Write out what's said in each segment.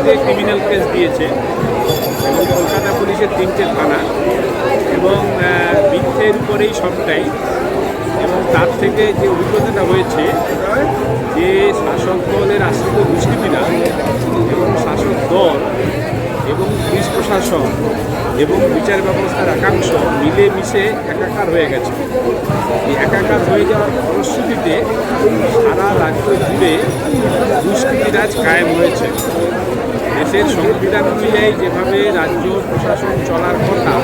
বিরুদ্ধে criminal case দিয়েছে এবং কলকাতা পুলিশের 3টে থানা এবং মিথ্যের উপরেই সবটাই। এবং তার থেকে যে অভিজ্ঞতাটা হয়েছে যে শাসক দলের আশ্রিত দুষ্কৃতীরা এবং শাসক দল এবং পুলিশ প্রশাসন এবং বিচার ব্যবস্থার একাংশ মিলেমিশে একাকার হয়ে গেছে। এই একাকার হয়ে যাওয়ার ফলশ্রুতিতে সারা রাজ্য জুড়ে দুষ্কৃতিরাজ কায়েম হয়েছে। দেশের সংবিধান অনুযায়ী যেভাবে রাজ্য প্রশাসন চলার কথা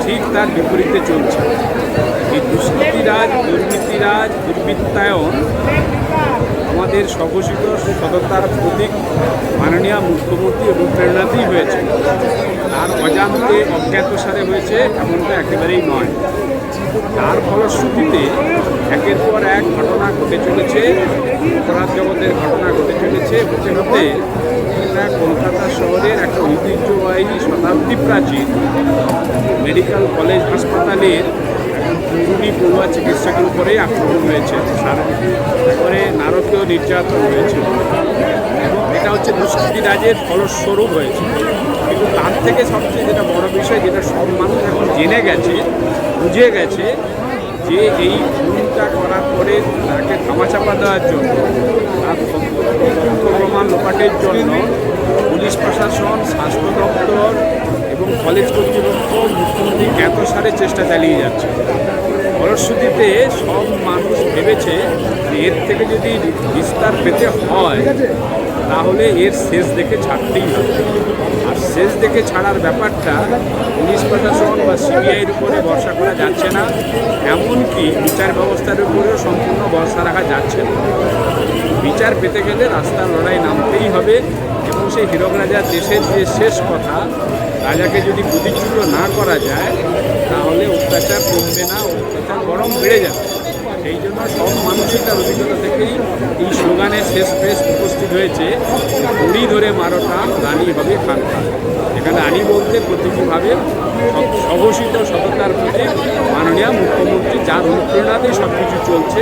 ঠিক তার বিপরীতে চলছে। এই দুষ্কৃতিরাজ, দুর্নীতিরাজ, দুর্বৃত্তায়ন আমাদের স্বঘোষিত সততার প্রতীক মাননীয় মুখ্যমন্ত্রী অনুপ্রেরণাতেই হয়েছে। তার অজান্তে অজ্ঞাতসারে হয়েছে এমনটা একেবারেই নয়। তার ফলশ্রুতিতে একের পর এক ঘটনা ঘটে চলেছে, অপরাধ জগতের ঘটনা ঘটে চলেছে। হতে হতে এটা কলকাতা শহরের একটা ঐতিহ্যবাহী শতাব্দী প্রাচীন মেডিকেল কলেজ হাসপাতালের তরুণী পড়ুয়া চিকিৎসকের উপরেই আক্রমণ হয়েছে, তারপরে নারকীয় নির্যাতন হয়েছে এবং এটা হচ্ছে দুষ্কৃতিরাজের ফলস্বরূপ হয়েছে। কিন্তু তার থেকে সবচেয়ে যেটা বড় বিষয়, যেটা সব মানুষ এখন জেনে গেছে, বুঝে গেছে যে এই খুনটা করার পরে তাকে ধামাচাপা দেওয়ার জন্য, তার প্রমাণ লোপাটের জন্য পুলিশ প্রশাসন, স্বাস্থ্য দপ্তর এবং কলেজ কর্তৃপক্ষ মুখ্যমন্ত্রী জ্ঞাতসারে চেষ্টা চালিয়ে যাচ্ছে। ফলশ্রুতিতে সব মানুষ ভেবেছে যে এর থেকে যদি বিস্তার পেতে হয় তাহলে এর শেষ দেখে ছাড়তেই হবে। আর শেষ দেখে ছাড়ার ব্যাপারটা পুলিশ প্রশাসন বা সিবিআইয়ের উপরে ভরসা করা যাচ্ছে না, এমনকি বিচার ব্যবস্থার উপরেও সম্পূর্ণ ভরসা রাখা যাচ্ছে না। বিচার পেতে গেলে রাস্তার লড়াই নামতেই হবে এবং সেই হীরক রাজার দেশের যে শেষ কথা, রাজাকে যদি প্রতিচ্যুত না করা যায় তাহলে অত্যাচার কমবে না, অত্যাচার বরং বেড়ে যাবে। সেই জন্য সব মানুষই তার অভিজ্ঞতা থেকেই এই স্লোগানের শেষ ফ্রেজ উপস্থিত হয়েছে, দড়ি ধরে মারোটা রানী হবে খানকা। এখানে রানী বলতে প্রতীকীভাবে স্বঘোষিত সততার প্রতি মাননীয় মুখ্যমন্ত্রী, যার অনুপ্রেরণাতেই সব কিছু চলছে।